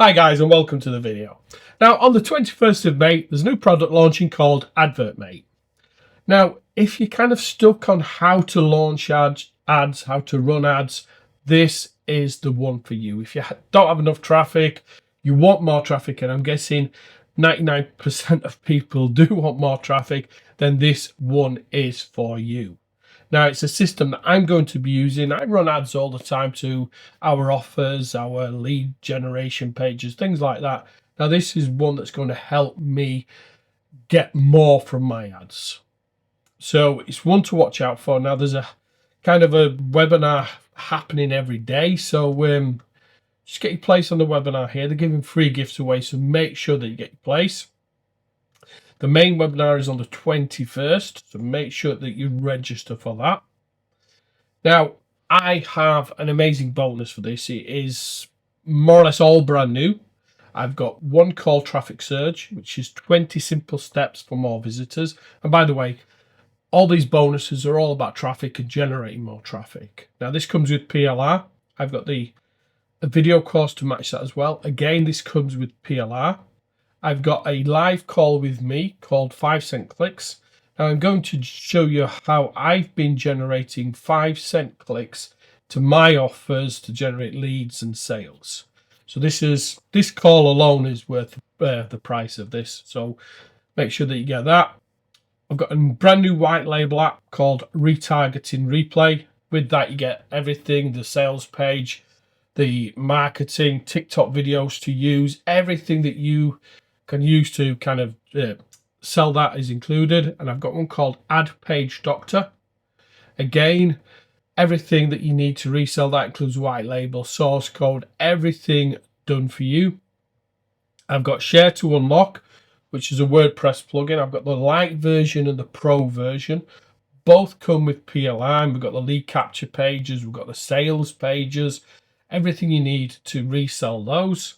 Hi guys and welcome to the video. Now on the 21st of May there's a new product launching called AdvertMate. Now if you're kind of stuck on how to launch ads, how to run ads, this is the one for you. If you don't have enough traffic, you want more traffic, and I'm guessing 99% of people do want more traffic, then this one is for you. Now, it's a system that I'm going to be using. I run ads all the time to our offers, our lead generation pages, things like that. Now, this is one that's going to help me get more from my ads. So it's one to watch out for. Now, there's a kind of a webinar happening every day. So just get your place on the webinar here. They're giving free gifts away, so make sure that you get your place. The main webinar is on the 21st, so make sure that you register for that. Now, I have an amazing bonus for this. It is more or less all brand new. I've got one called Traffic Surge, which is 20 simple steps for more visitors. And by the way, all these bonuses are all about traffic and generating more traffic. Now, this comes with PLR. I've got a video course to match that as well. Again, this comes with PLR. I've got a live call with me called 5-cent clicks. Now I'm going to show you how I've been generating 5-cent clicks to my offers to generate leads and sales. So this call alone is worth the price of this. So make sure that you get that. I've got a brand new white label app called Retargeting Replay. With that, you get everything: the sales page, the marketing, TikTok videos to use, everything that you can use to kind of sell that is included. And I've got one called Ad Page Doctor. Again, everything that you need to resell, that includes white label, source code, everything done for you. I've got Share to Unlock, which is a WordPress plugin. I've got the light version and the pro version. Both come with PLR. We've got the lead capture pages, we've got the sales pages, everything you need to resell those.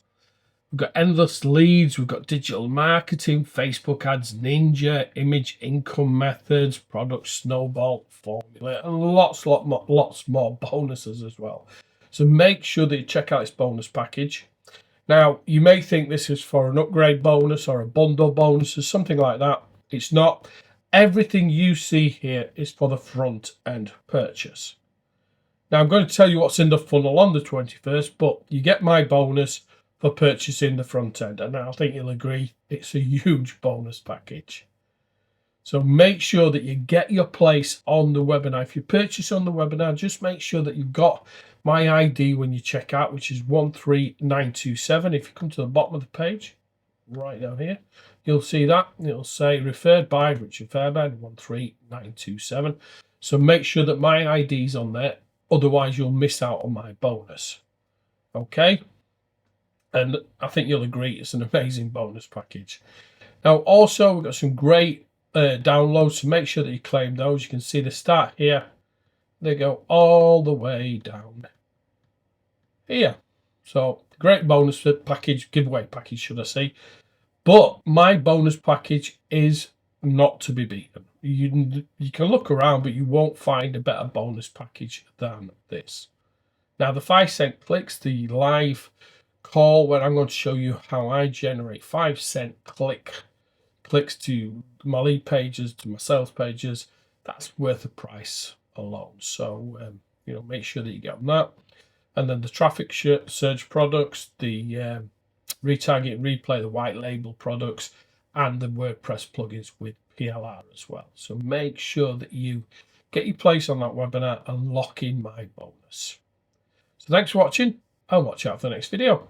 We've got endless leads, we've got digital marketing, Facebook ads, Ninja, image income methods, product snowball formula, and lots more bonuses as well. So make sure that you check out this bonus package. Now, you may think this is for an upgrade bonus or a bundle bonus or something like that. It's not. Everything you see here is for the front end purchase. Now, I'm going to tell you what's in the funnel on the 21st, but you get my bonus for purchasing the front end, and I think you'll agree it's a huge bonus package. So make sure that you get your place on the webinar. If you purchase on the webinar, just make sure that you've got my ID when you check out, which is 13927. If you come to the bottom of the page, right down here, you'll see that. It'll say referred by Richard Fairbairn 13927. So make sure that my ID is on there, otherwise you'll miss out on my bonus. Okay? And I think you'll agree it's an amazing bonus package. Now, also, we've got some great downloads, so make sure that you claim those. You can see the start here. They go all the way down here. So, great bonus package, giveaway package, should I say. But my bonus package is not to be beaten. You can look around, but you won't find a better bonus package than this. Now, the 5-cent clicks, the live call where I'm going to show you how I generate 5-cent clicks to my lead pages, to my sales pages, that's worth the price alone. So make sure that you get on that. And then the traffic surge products, the retargeting replay, the white label products, and the WordPress plugins with PLR as well. So make sure that you get your place on that webinar and lock in my bonus. So thanks for watching, and watch out for the next video.